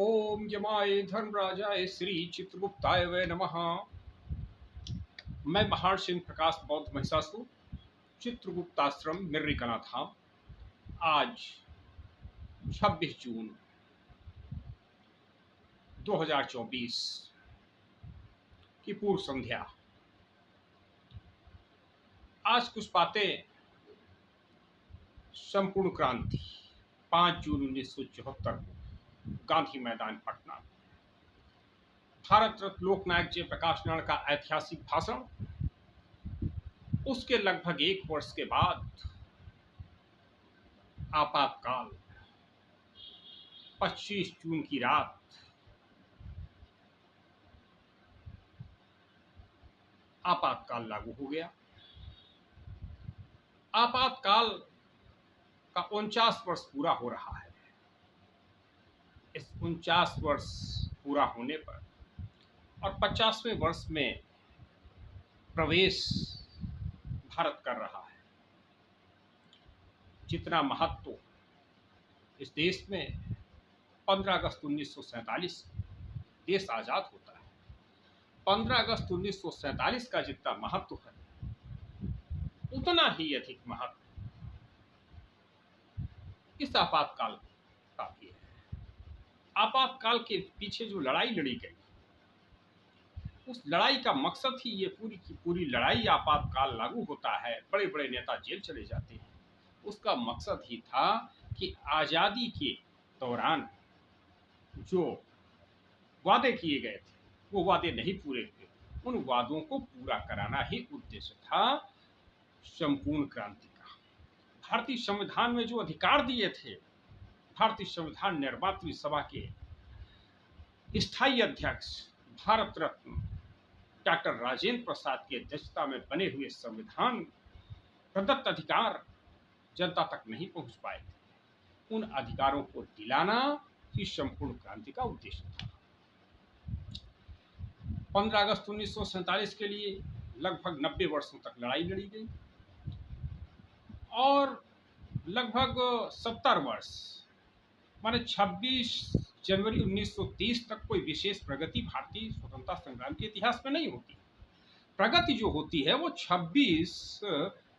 ओम यमाय धर्मराजाय श्री चित्रगुप्ताय वै नमः। मैं महर्षि प्रकाश बौद्ध महिषासुर, चित्रगुप्ताश्रम मिर्रिकला धाम। आज 26 जून 2024 की पूर्व संध्या। आज कुछ बातें संपूर्ण क्रांति 5 जून 1974 को गांधी मैदान पटना, भारत रत्न लोकनायक जयप्रकाश नारायण का ऐतिहासिक भाषण। उसके लगभग एक वर्ष के बाद आपातकाल 25 जून की रात आपातकाल लागू हो गया। आपातकाल का 49 वर्ष पूरा हो रहा है। इस 49 वर्ष पूरा होने पर और 50वें वर्ष में प्रवेश भारत कर रहा है। जितना महत्व इस देश में 15 अगस्त 1947 देश आजाद होता है, 15 अगस्त 1947 का जितना महत्व है उतना ही अधिक महत्व इस आपातकाल का भी है। आपातकाल के पीछे जो लड़ाई लड़ी गई, उस लड़ाई का मकसद ही ये पूरी की पूरी लड़ाई, आपातकाल लागू होता है, बड़े बड़े नेता जेल चले जाते हैं, उसका मकसद ही था कि आजादी के दौरान जो वादे किए गए थे वो वादे नहीं पूरे हुए, उन वादों को पूरा कराना ही उद्देश्य था संपूर्ण क्रांति का। भारतीय संविधान में जो अधिकार दिए थे, भारतीय संविधान निर्मात्री सभा के स्थायी अध्यक्ष भारत रत्न डॉक्टर राजेंद्र प्रसाद की अध्यक्षता में बने हुए संविधान प्रदत्त अधिकार जनता तक नहीं पहुंच पाए थे, उन अधिकारों को दिलाना ही संपूर्ण क्रांति का उद्देश्य था। 15 अगस्त 1947 के लिए लगभग 90 वर्षों तक लड़ाई लड़ी गई और लगभग 70 वर्ष माने 26 जनवरी 1930 तक कोई विशेष प्रगति भारतीय स्वतंत्रता संग्राम के इतिहास में नहीं होती। प्रगति जो होती है वो 26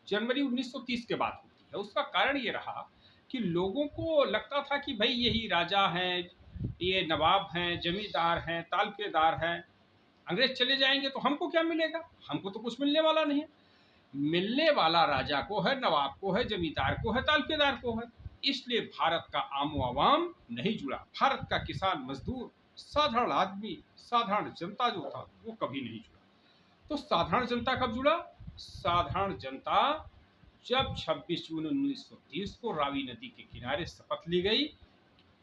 जनवरी 1930 के बाद होती है। उसका कारण ये रहा कि लोगों को लगता था कि भाई यही राजा हैं, ये नवाब हैं, जमींदार हैं, तालुकेदार हैं, अंग्रेज चले जाएंगे तो हमको क्या मिलेगा, हमको तो कुछ मिलने वाला नहीं है। मिलने वाला राजा को है, नवाब को है, जमींदार को है, तालुकेदार को है। इसलिए भारत का आमो आवाम नहीं जुड़ा, भारत का किसान मजदूर, साधारण आदमी, साधारण जनता जो था वो कभी नहीं जुड़ा। तो साधारण जनता कब जुड़ा? साधारण जनता जब 26 जून 1930 को रावी नदी के किनारे शपथ ली गई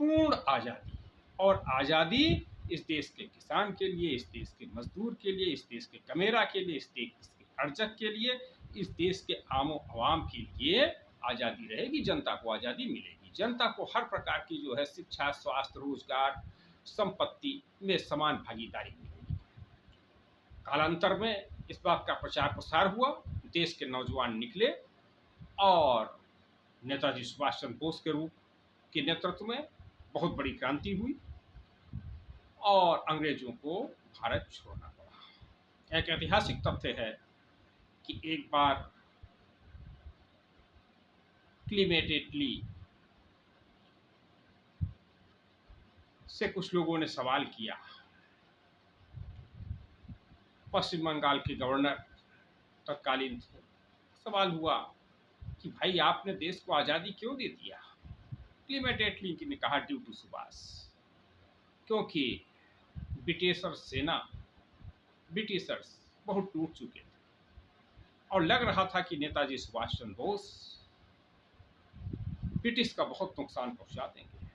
पूर्ण आजादी, और आजादी इस देश के किसान के लिए, इस देश के मजदूर के लिए, इस देश के कमेरा के लिए, इस देश के अर्जक के लिए, इस देश के आमो अवाम के लिए आजादी रहेगी। जनता को आजादी मिलेगी, जनता को हर प्रकार की जो है शिक्षा, स्वास्थ्य, रोजगार, संपत्ति में समान भागीदारी मिलेगी। कालांतर में इस बात का प्रचार प्रसार हुआ, देश के नौजवान निकले और नेताजी सुभाष चंद्र बोस के रूप के नेतृत्व में बहुत बड़ी क्रांति हुई और अंग्रेजों को भारत छोड़ना पड़ा। एक ऐतिहासिक तथ्य है कि एक बार क्लीमेट इटली से कुछ लोगों ने सवाल किया, पश्चिम बंगाल के गवर्नर तत्कालीन थे, सवाल हुआ कि भाई आपने देश को आज़ादी क्यों दे दिया? क्लीमेट इटली ने कहा ड्यू टू सुभाष, क्योंकि ब्रिटिशर्स बहुत टूट चुके थे और लग रहा था कि नेताजी सुभाष चंद्र बोस ब्रिटिश का बहुत नुकसान पहुंचा देंगे।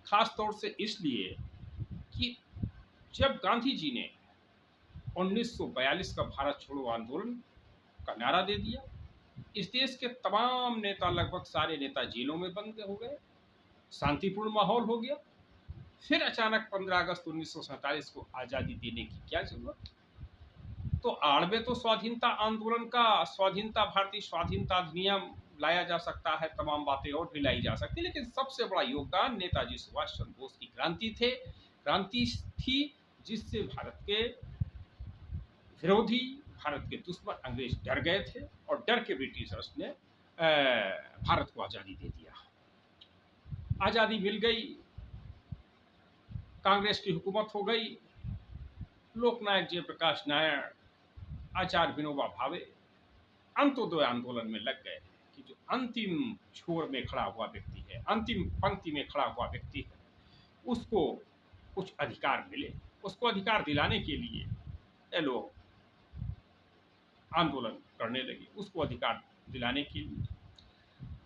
खास तौर से इसलिए कि जब गांधी जी ने 1942 का भारत छोड़ो आंदोलन का नारा दे दिया, इस देश के तमाम नेता, लगभग सारे नेता जेलों में बंद हो गए, शांतिपूर्ण माहौल हो गया। फिर अचानक 15 अगस्त 1947 को आज़ादी देने की क्या जरूरत? तो आड़ में तो स्वाधीनता आंदोलन का, स्वाधीनता, भारतीय स्वाधीनता अधिनियम लाया जा सकता है, तमाम बातें और भी लाई जा सकती, लेकिन सबसे बड़ा योगदान नेताजी सुभाष चंद्र बोस की क्रांति थी, जिससे भारत के विरोधी, भारत के दुश्मन अंग्रेज डर गए थे और डर के ब्रिटिशर्स ने भारत को आज़ादी दे दिया। आज़ादी मिल गई, कांग्रेस की हुकूमत हो गई, लोकनायक जयप्रकाश नारायण, आचार्य विनोबा भावे अंत्योदय आंदोलन में लग गए कि जो अंतिम छोर में खड़ा हुआ व्यक्ति है, अंतिम पंक्ति में खड़ा हुआ व्यक्ति है, उसको कुछ अधिकार मिले। उसको अधिकार दिलाने के लिए ये लोग आंदोलन करने लगे। उसको अधिकार दिलाने के लिए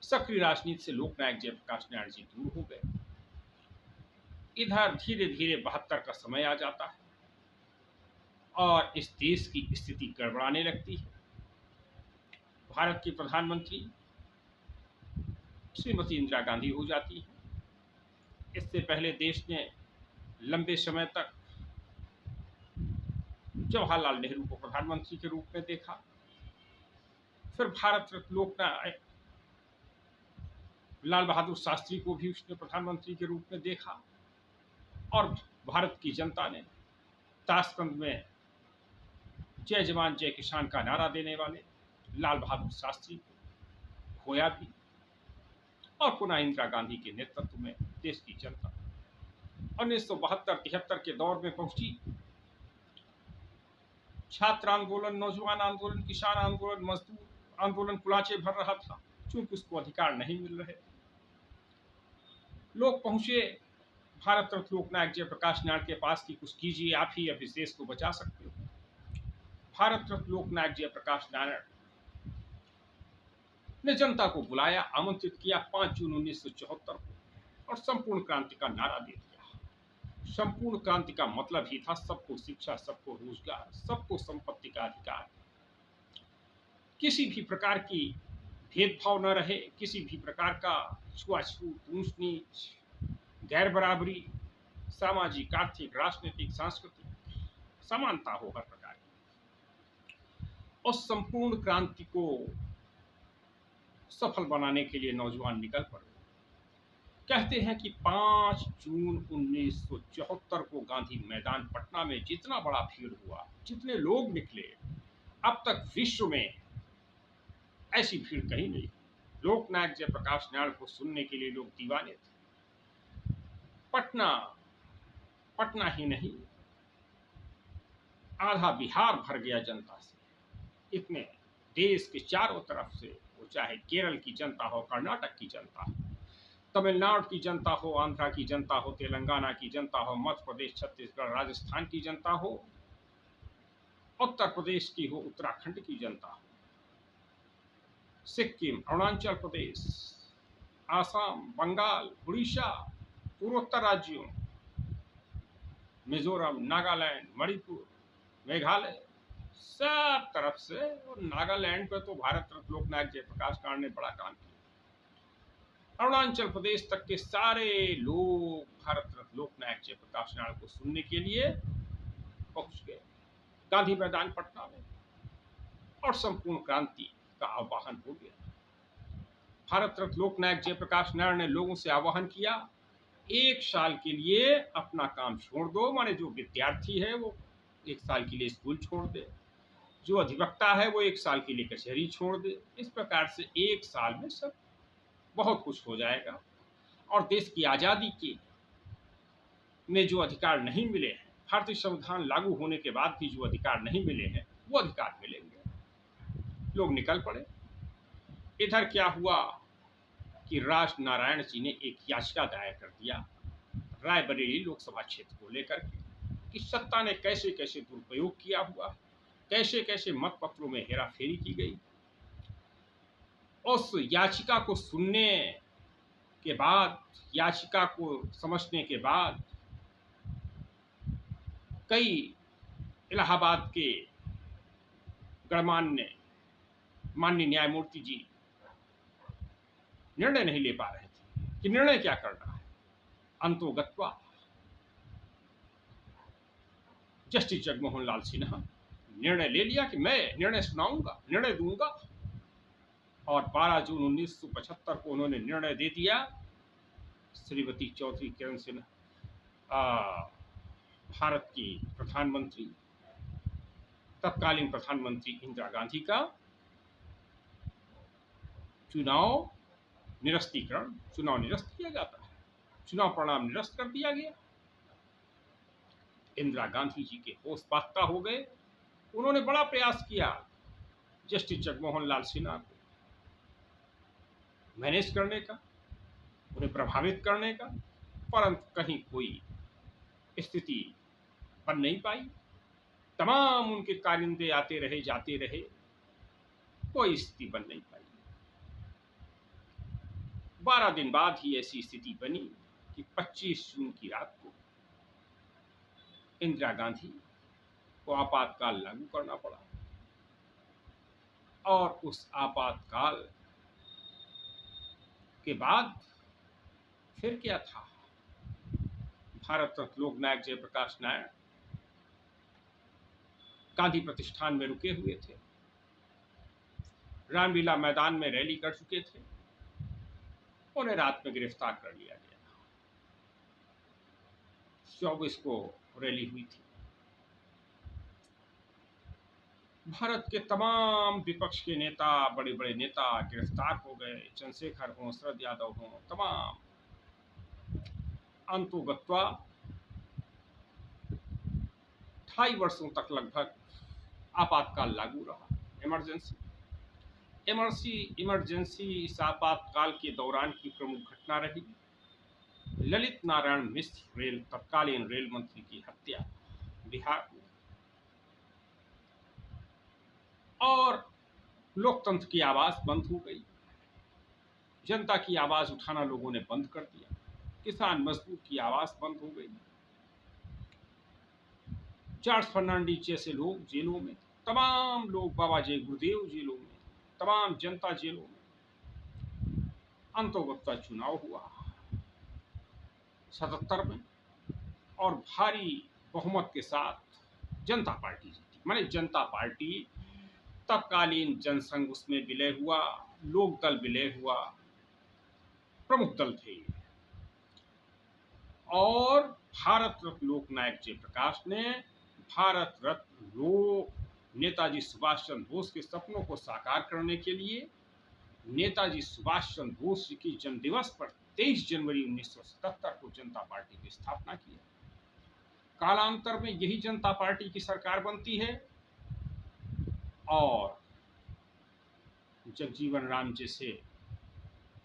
सक्रिय राजनीति से लोकनायक जयप्रकाश नारायण जी दूर हो गए। इधर धीरे धीरे 72 का समय आ जाता है और इस देश की स्थिति गड़बड़ाने लगती है। भारत की प्रधानमंत्री श्रीमती इंदिरा गांधी हो जाती है। इससे पहले देश ने लंबे समय तक जवाहरलाल नेहरू को प्रधानमंत्री के रूप में देखा। फिर भारत रत्न लोकनायक लाल बहादुर शास्त्री को भी उसने प्रधानमंत्री के रूप में देखा और भारत की जनता ने ताशकंद में जय जवान जय किसान का नारा देने वाले लाल बहादुर शास्त्री को खोया भी और पुनः इंदिरा गांधी के नेतृत्व में देश की जनता 1972-73 के दौर में पहुंची। छात्र आंदोलन, नौजवान आंदोलन, किसान आंदोलन, मजदूर आंदोलन कुलाचे भर रहा था, चूंकि उसको अधिकार नहीं मिल रहे। लोग पहुंचे भारत रत्न लोकनायक जयप्रकाश नारायण के पास कि कुछ कीजिए, आप ही अब इस देश को बचा सकते हो। भारत रत्न लोकनायक जयप्रकाश नारायण ने जनता को बुलाया, आमंत्रित किया 5 जून 1974 को और संपूर्ण क्रांति का नारा दे दिया। संपूर्ण क्रांति का मतलब ही था सबको शिक्षा, सबको रोजगार, सबको संपत्ति का अधिकार, किसी भी प्रकार की भेदभाव न रहे, किसी भी प्रकार का छुआछूत, ऊंच नीच, गैर बराबरी, सामाजिक, आर्थिक, राजनीतिक, सांस्कृतिक समानता हो हर प्रकार की। और संपूर्ण क्रांति को सफल बनाने के लिए नौजवान निकल पड़े। कहते हैं कि 5 जून 1974 को गांधी मैदान पटना में जितना बड़ा भीड़ हुआ, जितने लोग निकले, अब तक विश्व में ऐसी भीड़ कहीं नहीं। लोकनायक जयप्रकाश नारायण को सुनने के लिए लोग दीवाने थे। पटना ही नहीं, आधा बिहार भर गया जनता से। इतने देश के चारों तरफ से, वो चाहे केरल की जनता हो, कर्नाटक की जनता हो, तमिलनाडु की जनता हो, आंध्रा की जनता हो, तेलंगाना की जनता हो, मध्य प्रदेश, छत्तीसगढ़, राजस्थान की जनता हो, उत्तर प्रदेश की हो, उत्तराखंड की जनता हो, सिक्किम, अरुणाचल प्रदेश, आसाम, बंगाल, उड़ीसा, पूर्वोत्तर राज्यों, मिजोरम, नागालैंड, मणिपुर, मेघालय, सब तरफ से। और नागालैंड पे तो भारत रत्न लोकनायक जयप्रकाश नारायण ने बड़ा काम किया। अरुणाचल प्रदेश तक के सारे लोग भारत रत्न लोकनायक जयप्रकाश नारायण को सुनने के लिए पहुंच गए गांधी मैदान पटना में और संपूर्ण क्रांति का आह्वान हो गया। भारत रत्न लोकनायक जयप्रकाश नारायण ने लोगों से आह्वान किया, 1 साल के लिए अपना काम छोड़ दो, माने जो विद्यार्थी है वो 1 साल के लिए स्कूल छोड़ दे, जो अधिवक्ता है वो 1 साल के लिए कचहरी छोड़ दे। इस प्रकार से 1 साल में सब बहुत कुछ हो जाएगा और देश की आज़ादी के में जो अधिकार नहीं मिले हैं, भारतीय संविधान लागू होने के बाद भी जो अधिकार नहीं मिले हैं, वो अधिकार मिलेंगे। लोग निकल पड़े। इधर क्या हुआ कि राज नारायण जी ने एक याचिका दायर कर दिया रायबरेली लोकसभा क्षेत्र को लेकर के कि सत्ता ने कैसे कैसे दुरुपयोग किया हुआ, कैसे कैसे मत पत्रों में हेराफेरी की गई। उस याचिका को सुनने के बाद, याचिका को समझने के बाद कई इलाहाबाद के गणमान्य माननीय न्यायमूर्ति जी निर्णय नहीं ले पा रहे थे कि निर्णय क्या करना है। अंतोगत्वा जस्टिस जगमोहन लाल सिन्हा निर्णय ले लिया कि मैं निर्णय सुनाऊंगा, निर्णय दूंगा। और 12 जून 1975 को उन्होंने निर्णय दे दिया, श्रीमती चौधरी किरण सिन्हा भारत की प्रधानमंत्री, तत्कालीन प्रधानमंत्री इंदिरा गांधी का चुनाव निरस्त किया जाता है, चुनाव परिणाम निरस्त कर दिया गया। इंदिरा गांधी जी के होश बाख्ता हो गए। उन्होंने बड़ा प्रयास किया जस्टिस जगमोहन लाल सिन्हा को मैनेज करने का, उन्हें प्रभावित करने का, परंतु कहीं कोई स्थिति बन नहीं पाई। तमाम उनके कारिंदे आते रहे जाते रहे, कोई स्थिति बन नहीं पाई। 12 दिन बाद ही ऐसी स्थिति बनी कि 25 जून की रात को इंदिरा गांधी को आपातकाल लागू करना पड़ा। और उस आपातकाल के बाद फिर क्या था? भारत रत्न लोकनायक जयप्रकाश नारायण गांधी प्रतिष्ठान में रुके हुए थे, रामलीला मैदान में रैली कर चुके थे, उन्हें रात में गिरफ्तार कर लिया गया। 24 को रैली हुई थी। भारत के तमाम विपक्ष के नेता, बड़े बड़े नेता गिरफ्तार हो गए, चंद्रशेखर हों, शरद यादव हों, तमाम। अंतोगत्वा 2.5 वर्षों तक लगभग आपातकाल लागू रहा, इमरजेंसी। इस आपातकाल के दौरान की प्रमुख घटना रही ललित नारायण मिश्र तत्कालीन रेल मंत्री की हत्या बिहार में। और लोकतंत्र की आवाज बंद हो गई, जनता की आवाज उठाना लोगों ने बंद कर दिया, किसान मजदूर की आवाज बंद हो गई। जॉर्ज फर्नांडिस जैसे लोग जेलों में, तमाम लोग, बाबा जय गुरुदेव जेलों में, तमाम जनता जेलों में। अंतोगत्वा चुनाव हुआ 77 में और भारी बहुमत के साथ जनता पार्टी जीती। माने जनता पार्टी, तत्कालीन जनसंघ उसमें विलय हुआ, लोक दल विलय हुआ, प्रमुख दल थे। और भारत रत्न लोकनायक जयप्रकाश ने भारत रत्न लोक नेताजी सुभाष चंद्र बोस के सपनों को साकार करने के लिए नेताजी सुभाष चंद्र बोस की जन्म दिवस पर 23 जनवरी 1977 को जनता पार्टी की स्थापना की। कालांतर में यही जनता पार्टी की सरकार बनती है और जगजीवन राम जैसे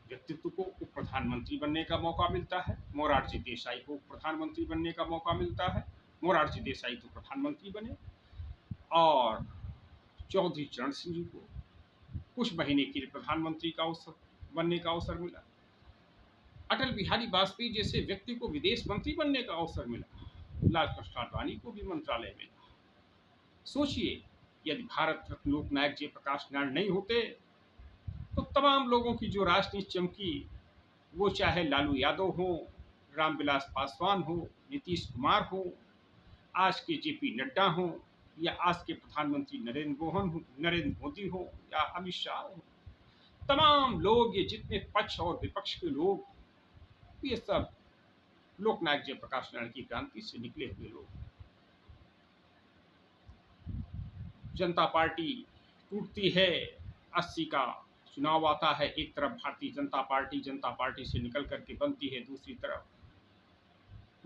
व्यक्तित्व को उप प्रधानमंत्री बनने का मौका मिलता है, मोरारजी देसाई को उप प्रधानमंत्री बनने का मौका मिलता है, मोरारजी देसाई तो प्रधानमंत्री बने, और चौधरी चरण सिंह जी को कुछ महीने के लिए प्रधानमंत्री का अवसर बनने का अवसर मिला। अटल बिहारी वाजपेयी जैसे व्यक्ति को विदेश मंत्री बनने का अवसर मिला, लालकृष्ण आडवाणी को भी मंत्रालय मिला। सोचिए, यदि भारत रत्न लोकनायक जयप्रकाश नारायण नहीं होते तो तमाम लोगों की जो राजनीति चमकी, वो चाहे लालू यादव हो, रामविलास पासवान हो, नीतीश कुमार हो, आज के जेपी नड्डा हो, या आज के प्रधानमंत्री नरेंद्र मोदी हो, या अमित शाह हो, तमाम लोग, ये जितने पक्ष और विपक्ष के लोग, ये सब लोकनायक जयप्रकाश नारायण की क्रांति से निकले हुए लोग। जनता पार्टी टूटती है, 80 का चुनाव आता है, एक तरफ भारतीय जनता पार्टी से निकल करके बनती है, दूसरी तरफ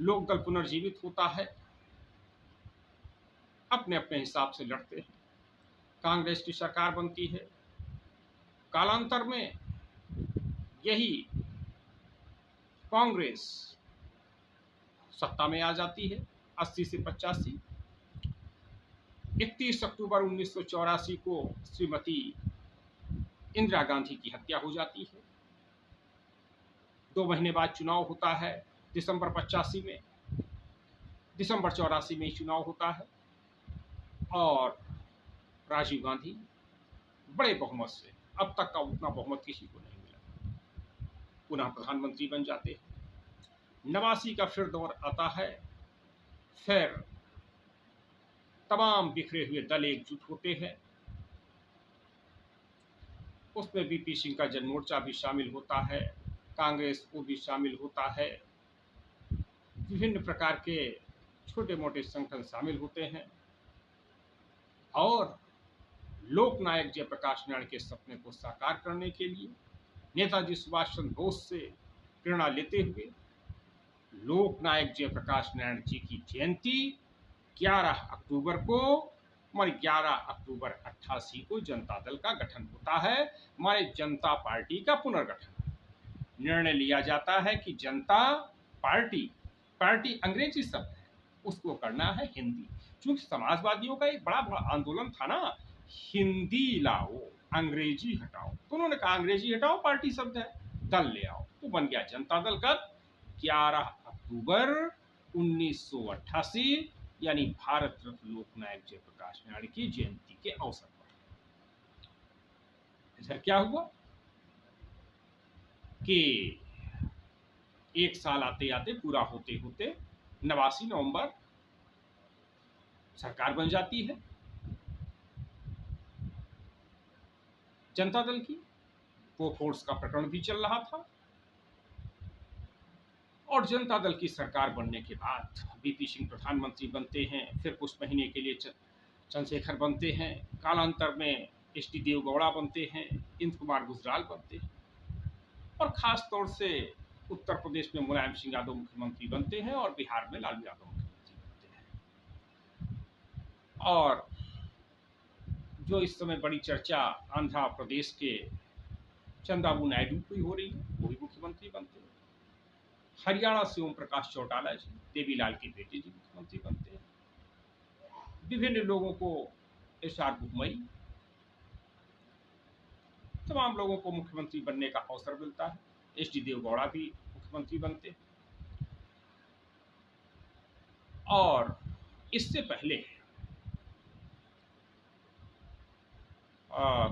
लोक दल पुनर्जीवित होता है, अपने अपने हिसाब से लड़ते हैं, कांग्रेस की सरकार बनती है। कालांतर में यही कांग्रेस सत्ता में आ जाती है 80 से 85। 31 अक्टूबर 1984 को श्रीमती इंदिरा गांधी की हत्या हो जाती है। 2 महीने बाद चुनाव होता है, दिसंबर 85 में, दिसंबर 84 में चुनाव होता है और राजीव गांधी बड़े बहुमत से, अब तक का उतना बहुमत किसी को नहीं मिला, पुनः प्रधानमंत्री बन जाते हैं। 89 का फिर दौर आता है, फिर तमाम बिखरे हुए दल एकजुट होते हैं उसमें बीपी सिंह का जनमोर्चा भी शामिल होता है, कांग्रेस वो भी शामिल होता है, विभिन्न प्रकार के छोटे मोटे संगठन शामिल होते हैं और लोकनायक जयप्रकाश नारायण के सपने को साकार करने के लिए नेताजी सुभाष चंद्र बोस से प्रेरणा लेते हुए लोकनायक जयप्रकाश नारायण जी की जयंती 11 अक्टूबर को 11 अक्टूबर 88 को जनता दल का गठन होता है। हमारे जनता पार्टी का पुनर्गठन निर्णय लिया जाता है कि जनता पार्टी, पार्टी अंग्रेजी शब्द है, उसको करना है हिंदी। क्योंकि समाजवादियों का एक बड़ा आंदोलन था ना, हिंदी लाओ अंग्रेजी हटाओ, तो उन्होंने कहा अंग्रेजी हटाओ, पार्टी शब्द है, दल ले आओ, तो बन गया जनता दल का 11 अक्टूबर 1988 यानी भारत रत्न लोकनायक जयप्रकाश नारायण की जयंती के अवसर पर। इधर क्या हुआ कि एक साल आते आते पूरा होते होते 89 नवंबर सरकार बन जाती है जनता दल की। वो फोर्स का प्रकरण भी चल रहा था और जनता दल की सरकार बनने के बाद बीपी सिंह प्रधानमंत्री बनते हैं, फिर कुछ महीने के लिए चंद्रशेखर बनते हैं, कालांतर में एच.डी. देवगौड़ा बनते हैं, इंद्र कुमार गुजराल बनते हैं और खास तौर से उत्तर प्रदेश में मुलायम सिंह यादव मुख्यमंत्री बनते हैं और बिहार में लालू यादव मुख्यमंत्री बनते हैं। और जो इस समय बड़ी चर्चा आंध्र प्रदेश के चंद्रबाबू नायडू की हो रही है, वो भी मुख्यमंत्री बनते हैं। हरियाणा से ओम प्रकाश चौटाला जी, देवीलाल के बेटे जी मुख्यमंत्री बनते हैं। विभिन्न लोगों को एस.आर. बुकमई, तमाम लोगों को मुख्यमंत्री बनने का अवसर मिलता है। एच.डी. देवगौड़ा भी मुख्यमंत्री बनते हैं। और इससे पहले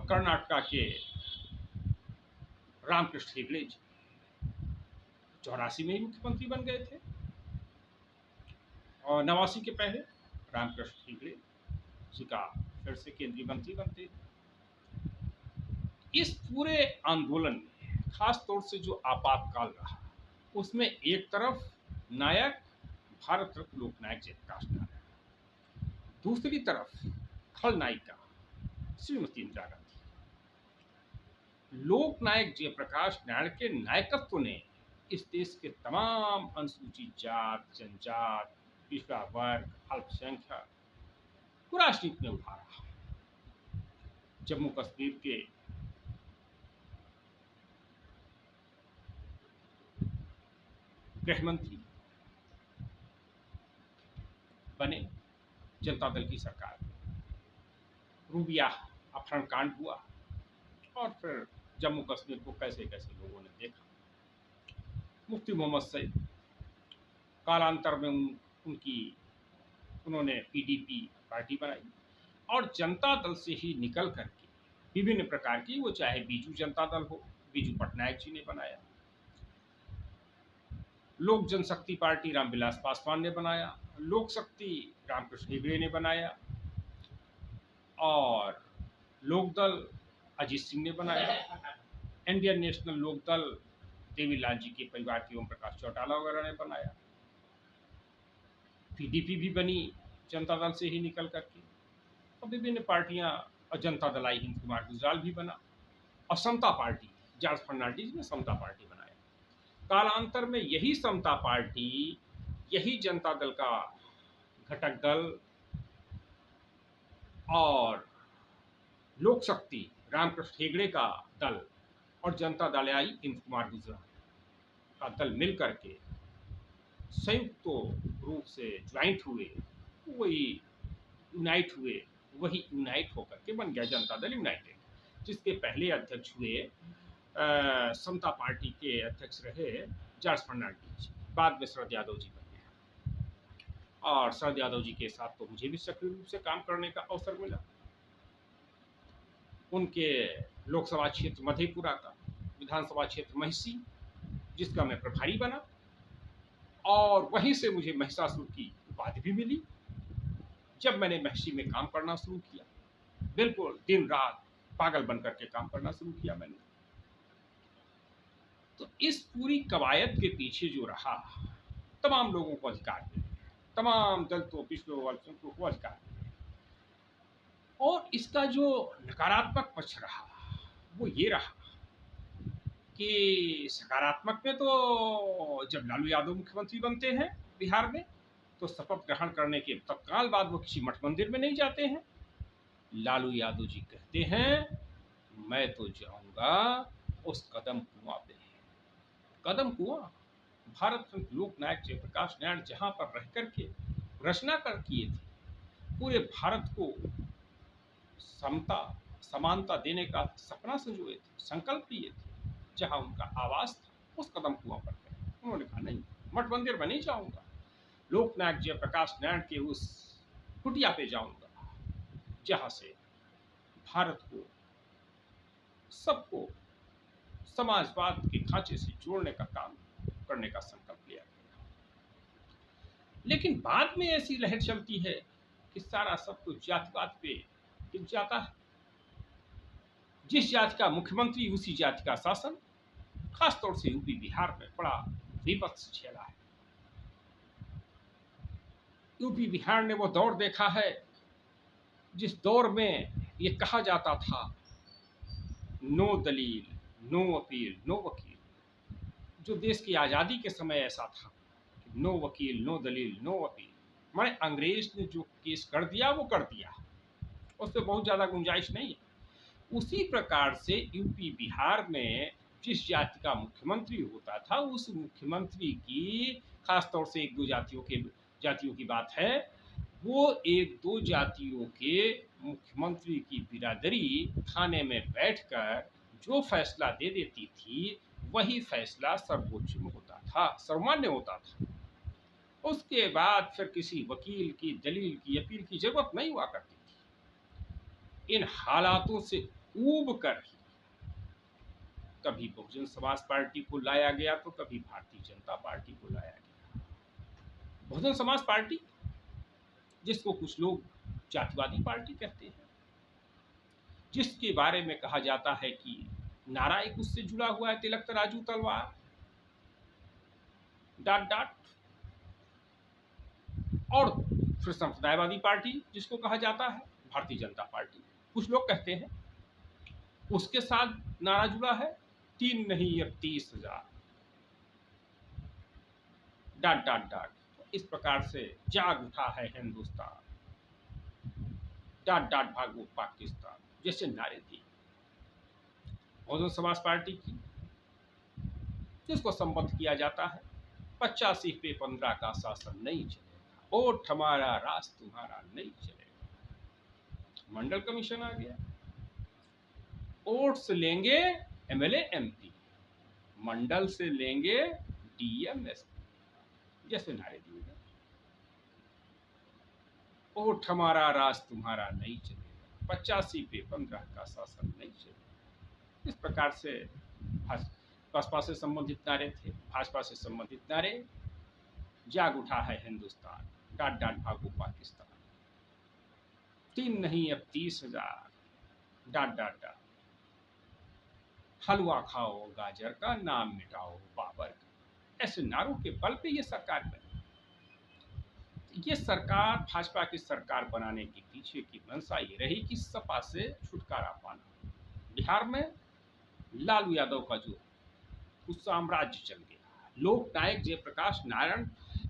कर्नाटका के रामकृष्ण हेगड़े जी 84 में ही मुख्यमंत्री बन गए थे और 89 के पहले रामकृष्ण हेगड़े जी का फिर से केंद्रीय मंत्री बनते। इस पूरे आंदोलन में खास तौर से जो आपातकाल रहा, उसमें एक तरफ नायक भारत रत्न लोकनायक जयप्रकाश नारायण, दूसरी तरफ खलनायिका श्रीमती इंदिरा गांधी। लोकनायक जयप्रकाश नारायण के नायकत्व ने इस देश के तमाम अनुसूचित जात, जनजात, पिछड़ा वर्ग, अल्पसंख्यक को राजनीति में उभारा। जम्मू कश्मीर के गृह मंत्री बने जनता दल की सरकार में। रूबिया अपहरण कांड हुआ और फिर जम्मू कश्मीर को कैसे कैसे लोगों ने देखा। मुफ्ती मोहम्मद सईद, कालांतर में उन्होंने पीडीपी पार्टी बनाई और जनता दल से ही निकल करके विभिन्न प्रकार की, वो चाहे बीजू जनता दल हो, बीजू पटनायक जी ने बनाया, लोक जनशक्ति पार्टी रामविलास पासवान ने बनाया, लोक शक्ति रामकृष्ण हेगड़े ने बनाया और लोकदल अजीत सिंह ने बनाया, इंडियन नेशनल लोकदल देवीलाल जी के परिवार के ओम प्रकाश चौटाला वगैरह ने बनाया, पीडीपी भी बनी जनता दल से ही निकल करके और विभिन्न पार्टियां, और जनता दल आई, इंद्र कुमार गुजराल भी बना और समता पार्टी, जॉर्ज फर्नांडिस ने समता पार्टी बनाया। कालांतर में यही समता पार्टी, यही जनता दल का घटक दल और लोक शक्ति रामकृष्ण हेगड़े का दल और जनता दल आई इंद्र कुमार गुजराल का दल मिल करके संयुक्त रूप से ज्वाइंट हुए, वही यूनाइट होकर के बन गया जनता दल यूनाइटेड, जिसके पहले अध्यक्ष हुए समता पार्टी के अध्यक्ष रहे जॉर्ज फर्नांडिस, बाद में शरद यादव जी बन गए और शरद यादव जी के साथ तो मुझे भी सक्रिय रूप से काम करने का अवसर मिला। उनके लोकसभा क्षेत्र मधेपुरा का, विधानसभा क्षेत्र महिषी, जिसका मैं प्रभारी बना और वहीं से मुझे महिषासुर की उपाधि भी मिली। जब मैंने महिषी में काम करना शुरू किया, बिल्कुल दिन रात पागल बन करके काम करना शुरू किया मैंने। तो इस पूरी कवायद के पीछे जो रहा, तमाम लोगों को अधिकार मिले, तमाम दलितों पिछड़ों अल्पसंख्यकों को अधिकार मिले, और इसका जो नकारात्मक पक्ष रहा वो ये रहा कि सकारात्मक में तो जब लालू यादव मुख्यमंत्री बनते हैं बिहार में, तो शपथ ग्रहण करने के तत्काल बाद वो किसी मठ मंदिर में नहीं जाते हैं। लालू यादव जी कहते हैं मैं तो जाऊंगा उस कदम कुआं पे। कदम कुआं भारत रत्न लोक नायक जयप्रकाश नारायण जहां पर रह करके रचना कर किए थे, पूरे भारत को समता समानता देने का सपना संजोए थे, संकल्प लिए थे, जहां उनका आवास था उस कदम कुआं पर गए। उन्होंने कहा नहीं, मठ मंदिर में नहीं जाऊंगा, लोकनायक जयप्रकाश नारायण के उस कुटिया पे जाऊंगा जहां से भारत को सबको समाजवाद के खांचे से जोड़ने का काम करने का संकल्प लिया गया। लेकिन बाद में ऐसी लहर चलती है कि सारा सब कुछ जातिवाद पे टिक जाता है। जिस जाति का मुख्यमंत्री उसी जाति का शासन, खासतौर से यूपी बिहार में बड़ा विपत्ति झेला है। यूपी बिहार ने वो दौर देखा है जिस दौर में ये कहा जाता था नो दलील नो अपील नो वकील। जो देश की आज़ादी के समय ऐसा था, नो वकील नो दलील नो अपील, माने अंग्रेज ने जो केस कर दिया वो कर दिया, उस पर बहुत ज़्यादा गुंजाइश नहीं है। उसी प्रकार से यूपी बिहार में जिस जाति का मुख्यमंत्री होता था, उस मुख्यमंत्री की खासतौर से एक दो जातियों की बात है, वो एक दो जातियों के मुख्यमंत्री की बिरादरी थाने में बैठकर जो फैसला दे देती थी वही फैसला सर्वोच्च में होता था, सर्वमान्य होता था। उसके बाद फिर किसी वकील की दलील की अपील की जरूरत नहीं हुआ करती थी। इन हालातों से ऊब कर ही कभी बहुजन समाज पार्टी को लाया गया तो कभी भारतीय जनता पार्टी को लाया गया। बहुजन समाज पार्टी जिसको कुछ लोग जातिवादी पार्टी कहते हैं, जिसके बारे में कहा जाता है कि नारा एक उससे जुड़ा हुआ है, तिलक तराजू तलवार डाट डाट, और फिर संप्रदायवादी पार्टी जिसको कहा जाता है भारतीय जनता पार्टी, कुछ लोग कहते हैं उसके साथ नारा जुड़ा है 3 नहीं अब 30,000 डाट डाट डाट। इस प्रकार से जाग उठा है हिंदुस्तान, डाट डाट भागो पाकिस्तान जैसे नारे दिए बहुजन समाज पार्टी की, जिसको संबोधित किया जाता है 85 पे 15 का शासन नहीं चलेगा, वोट हमारा राज तुम्हारा नहीं चलेगा। मंडल कमीशन आ गया, वोट से लेंगे एमएलए एमपी, मंडल से लेंगे डीएम एसपी जैसे नारे दिए गए। वोट हमारा राज तुम्हारा नहीं चलेगा, 85 पे 15 का शासन नहीं चलेगा। इस प्रकार से बसपा से संबंधित नारे थे, भाजपा से संबंधित नारे, जाग उठा है हिंदुस्तान, डाट डाट भागो पाकिस्तान, 3 नहीं अब 30,000 डाट डाट डाट, हलवा खाओ गाजर का नाम मिटाओ बाबर का। ऐसे नारों के बल पे ये सरकार बनी। ये सरकार, भाजपा की सरकार बनाने के पीछे की मंशा ये रही कि सपा से छुटकारा पाना। बिहार में लालू यादव का जो उस साम्राज्य चल गया, लोकनायक जयप्रकाश नारायण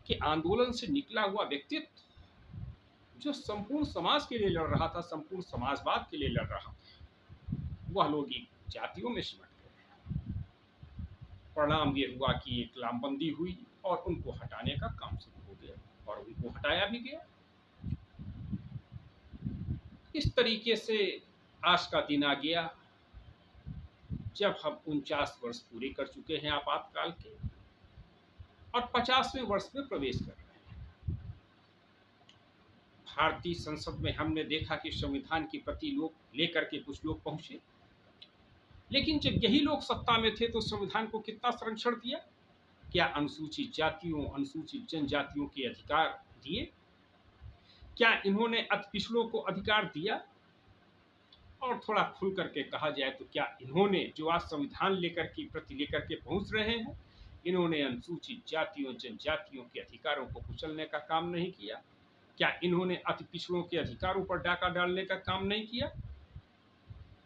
के आंदोलन से निकला हुआ व्यक्तित्व जो संपूर्ण समाज के लिए लड़ रहा था, संपूर्ण समाजवाद के लिए लड़ रहा था, वह लोग एक जातियों में सिमट गए। परिणाम ये हुआ कि एक लामबंदी हुई और उनको हटाने का काम शुरू हो गया और उनको हटाया भी गया। इस तरीके से आज का दिन आ गया जब हम 49 वर्ष पूरे कर चुके हैं आपातकाल के और 50वें वर्ष में प्रवेश कर रहे हैं। भारतीय संसद में हमने देखा कि संविधान के प्रति लोग लेकर के कुछ लोग पहुंचे, लेकिन जब यही लोग सत्ता में थे तो संविधान को कितना संरक्षण दिया? क्या अनुसूचित जातियों, अनुसूचित जनजातियों के अधिकार दिए? क्या इन्होंने अति पिछड़ों को अधिकार दिया? और थोड़ा खुल करके कहा जाए तो क्या इन्होंने जो आज संविधान लेकर के प्रति लेकर के पहुंच रहे हैं, इन्होंने अनुसूचित जातियों जनजातियों के अधिकारों को कुचलने का काम नहीं किया? क्या इन्होंने अति पिछड़ों के अधिकारों पर डाका डालने का काम नहीं किया?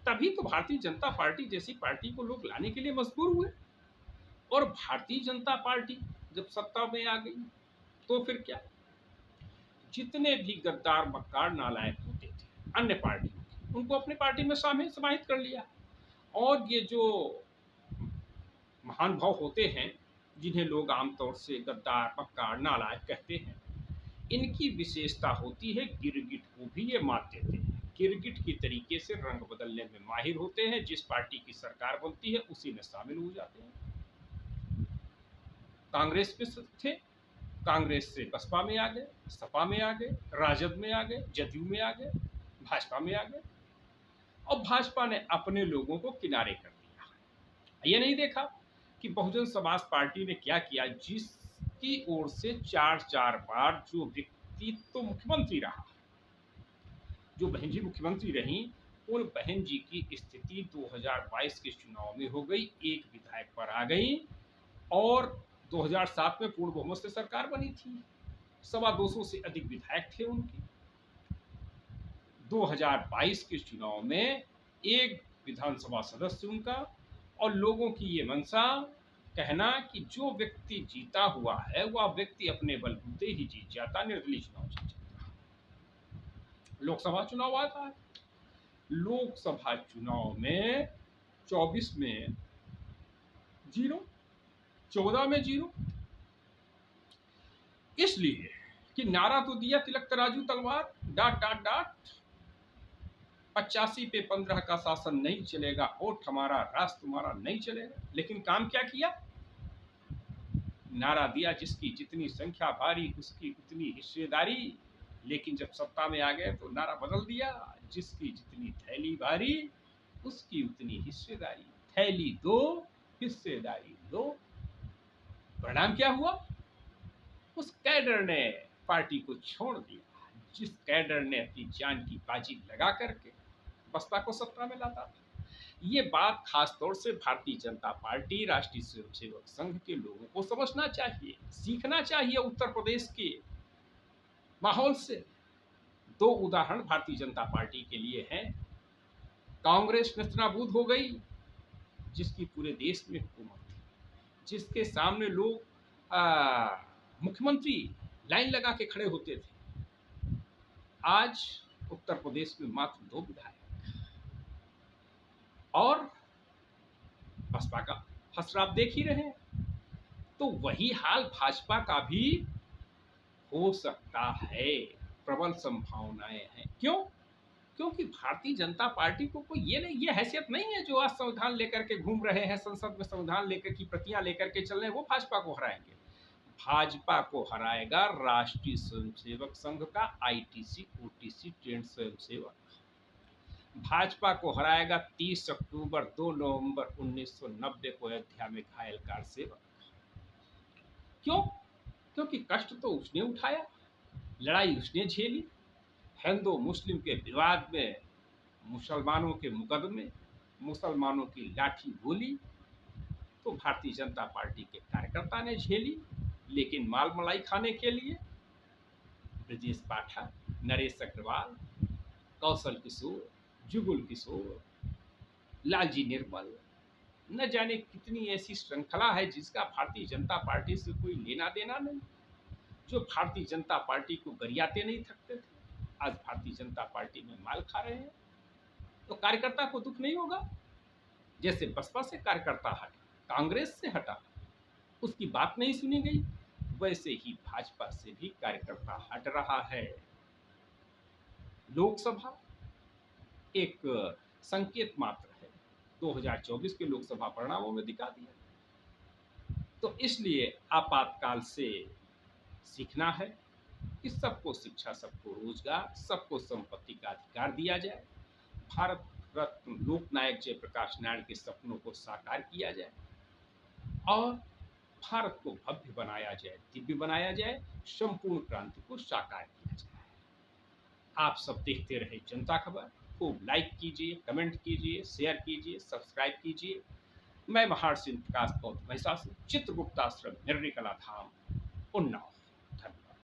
तभी तो भारतीय जनता पार्टी जैसी पार्टी को लोग लाने के लिए मजबूर हुए। और भारतीय जनता पार्टी जब सत्ता में आ गई तो फिर क्या, जितने भी गद्दार मक्कार नालायक होते थे अन्य पार्टियों के, उनको अपनी पार्टी में शामिल समाहित कर लिया। और ये जो महान भाव होते हैं जिन्हें लोग आमतौर से गद्दार मक्कार नालायक कहते हैं, इनकी विशेषता होती है गिरगिट को भी ये मात देते हैं। गिरगिट की तरीके से रंग बदलने में माहिर होते हैं। जिस पार्टी की सरकार बनती है उसी में शामिल हो जाते हैं। कांग्रेस में थे, कांग्रेस से बसपा में आ गए, सपा में आ गए, राजद में आ गए, जदयू में आ गए, भाजपा में आ गए। और भाजपा ने अपने लोगों को किनारे कर दिया। ये नहीं देखा कि बहुजन समाज पार्टी ने क्या किया, जिसकी ओर से चार चार बार जो व्यक्ति तो मुख्यमंत्री रहा, जो बहन जी मुख्यमंत्री रही, उन बहन जी की स्थिति 2022 के चुनाव में हो गई, एक विधायक पर आ गई। और 2007 में पूर्ण बहुमत से सरकार बनी थी, 225 से अधिक विधायक थे उनके। 2022 के चुनाव में एक विधानसभा सदस्य उनका, और लोगों की ये मंशा कहना कि जो व्यक्ति जीता हुआ है वह व्यक्ति अपने बलबूते ही जीत जाता, निर्दलीय चुनाव जीत जाता। लोकसभा चुनाव आता है, लोकसभा चुनाव में 24 में 0, 14 में 0, इसलिए कि नारा तो दिया तिलक तराजू तलवार, डाट डाट डाट, 85 पे 15 का शासन नहीं चलेगा, वोट हमारा राष्ट्र तुम्हारा नहीं चलेगा। लेकिन काम क्या किया? नारा दिया जिसकी जितनी संख्या भारी उसकी उतनी हिस्सेदारी। लेकिन जब सत्ता में आ गए तो नारा बदल दिया, जिसकी जितनी थैली भारी उसकी उतनी हिस्सेदारी। थैली दो, हिस्सेदारी दो। परिणाम क्या हुआ? उस कैडर ने पार्टी को छोड़ दिया, जिस कैडर ने अपनी जान की बाजी लगा करके बसपा को सत्ता में लाता था। ये बात खासतौर से भारतीय जनता पार्टी, राष्ट्रीय स्वयंसेवक संघ के लोगों को समझना चाहिए, सीखना चाहिए उत्तर प्रदेश के माहौल से। 2 उदाहरण भारतीय जनता पार्टी के लिए हैं। कांग्रेस नेस्तनाबूद हो गई, जिसकी पूरे देश में हुकूमत थी, जिसके सामने लोग मुख्यमंत्री लाइन लगा के खड़े होते थे। आज उत्तर प्रदेश में मात्र 2 विधायक, और बसपा का फसरा आप देख ही रहे हैं। तो वही हाल भाजपा का भी हो सकता है, प्रबल संभावनाएं हैं। क्यों? क्योंकि भारतीय जनता पार्टी को कोई ये हैसियत नहीं है जो आज संविधान लेकर के घूम रहे हैं, संसद में संविधान लेकर की प्रतियां लेकर के चल रहे हैं, वो भाजपा को हराएंगे। भाजपा को हराएगा राष्ट्रीय स्वयंसेवक संघ का आईटीसी ओटीसी ट्रेंड स्वयंसेवक। भाजपा को हराएगा 30 अक्टूबर 2 नवंबर 1990 को अयोध्या में घायल कार सेवक। क्यों? क्योंकि कष्ट तो उसने उठाया, लड़ाई उसने झेली। हिंदू मुस्लिम के विवाद में, मुसलमानों के मुकदमे, मुसलमानों की लाठी गोली तो भारतीय जनता पार्टी के कार्यकर्ता ने झेली। लेकिन माल मलाई खाने के लिए ब्रजेश पाठक, नरेश अग्रवाल, कौशल किशोर, जुगुल किशोर, लालजी निर्मल, न जाने कितनी ऐसी श्रृंखला है जिसका भारतीय जनता पार्टी से कोई लेना देना नहीं, जो भारतीय जनता पार्टी को गरियाते नहीं थकते थे, आज भारतीय जनता पार्टी में माल खा रहे हैं। तो कार्यकर्ता को दुख नहीं होगा? जैसे बसपा से कार्यकर्ता हटा, कांग्रेस से हटा, उसकी बात नहीं सुनी गई, वैसे ही भाजपा से भी कार्यकर्ता हट रहा है। लोकसभा एक संकेत मात्र है, 2024 के लोकसभा परिणामों में दिखा दिया। तो इसलिए आपातकाल से सीखना है कि सबको शिक्षा, सबको रोजगार, सबको संपत्ति का अधिकार दिया जाए। भारत रत्न लोकनायक जयप्रकाश नारायण के सपनों को साकार किया जाए और भारत को भव्य बनाया जाए, दिव्य बनाया जाए, संपूर्ण क्रांति को साकार किया जाए। आप सब देखते रहे जनता खबर। खूब लाइक कीजिए, कमेंट कीजिए, शेयर कीजिए, सब्सक्राइब कीजिए। मैं महर्षि प्रकाश पौध महिषासुर, चित्रगुप्ताश्रम, निर्णय कला धाम, उन्नाव।